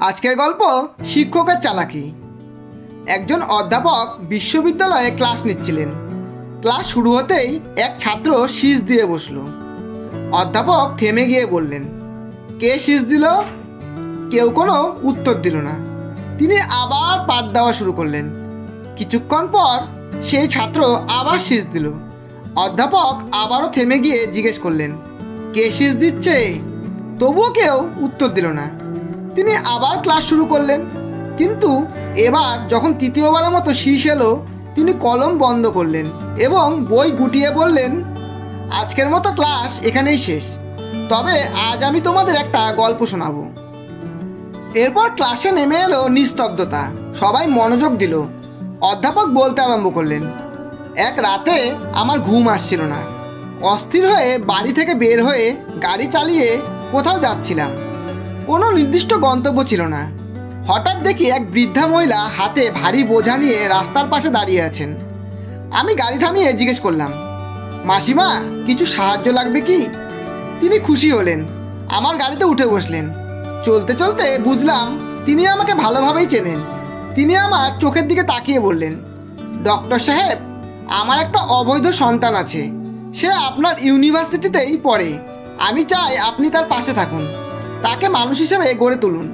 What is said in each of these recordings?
আজকের গল্প শিক্ষকের চালাকি। একজন অধ্যাপক বিশ্ববিদ্যালয়ে ক্লাস নিচ্ছিলেন। ক্লাস শুরু হতেই এক ছাত্র শীষ দিয়ে বসল। অধ্যাপক থেমে গিয়ে বললেন, কে শীষ দিল? কেউ কোনো উত্তর দিল না। তিনি আবার পাঠ দেওয়া শুরু করলেন। কিছুক্ষণ পর সেই ছাত্র আবার শীষ দিল। অধ্যাপক আবারও থেমে গিয়ে জিজ্ঞেস করলেন, কে শীষ দিচ্ছে? তবুও কেউ উত্তর দিল না। তিনি আবার ক্লাস শুরু করলেন, কিন্তু এবার যখন তৃতীয়বারের মতো শীষ এলো, তিনি কলম বন্ধ করলেন এবং বই গুটিয়ে বললেন, আজকের মতো ক্লাস এখানেই শেষ, তবে আজ আমি তোমাদের একটা গল্প শোনাবো। এরপর ক্লাসে নেমে এলো নিস্তব্ধতা। সবাই মনোযোগ দিল। অধ্যাপক বলতে আরম্ভ করলেন, এক রাতে আমার ঘুম আসছিল না। অস্থির হয়ে বাড়ি থেকে বের হয়ে গাড়ি চালিয়ে কোথাও যাচ্ছিলাম। কোনো নির্দিষ্ট গন্তব্য ছিল না। হঠাৎ দেখি এক বৃদ্ধা মহিলা হাতে ভারী বোঝা নিয়ে রাস্তার পাশে দাঁড়িয়ে আছেন। আমি গাড়ি থামিয়ে জিজ্ঞেস করলাম, মাসিমা, কিছু সাহায্য লাগবে কি? তিনি খুশি হলেন, আমার গাড়িতে উঠে বসলেন। চলতে চলতে বুঝলাম তিনি আমাকে ভালোভাবেই চেনেন। তিনি আমার চোখের দিকে তাকিয়ে বললেন, ডক্টর সাহেব, আমার একটা অবৈধ সন্তান আছে। সে আপনার ইউনিভার্সিটিতেই পড়ে। আমি চাই আপনি তার পাশে থাকুন, তাকে মানুষ হিসেবে গড়ে তুলুন।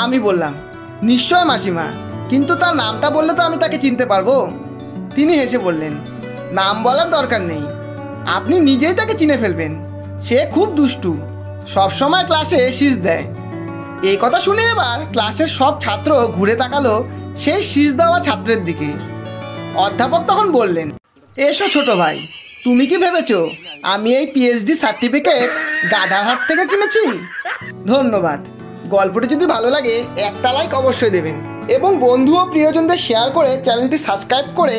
আমি বললাম, নিশ্চয় মাসিমা, কিন্তু তার নামটা বললে তো আমি তাকে চিনতে পারবো। তিনি হেসে বললেন, নাম বলার দরকার নেই, আপনি নিজেই তাকে চিনে ফেলবেন। সে খুব দুষ্টু, সবসময় ক্লাসে শীষ দেয়। এই কথা শুনে এবার ক্লাসের সব ছাত্র ঘুরে তাকালো সেই শীষ দেওয়া ছাত্রের দিকে। অধ্যাপক তখন বললেন, এসো ছোট ভাই, তুমি কি ভেবেছো আমি এই পিএইচডি সার্টিফিকেট গাধার হাট থেকে কিনেছি? ধন্যবাদ। গল্পটি যদি ভালো লাগে একটা লাইক অবশ্যই দেবেন এবং বন্ধু ও প্রিয়জনদের শেয়ার করে চ্যানেলটি সাবস্ক্রাইব করে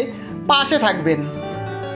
পাশে থাকবেন।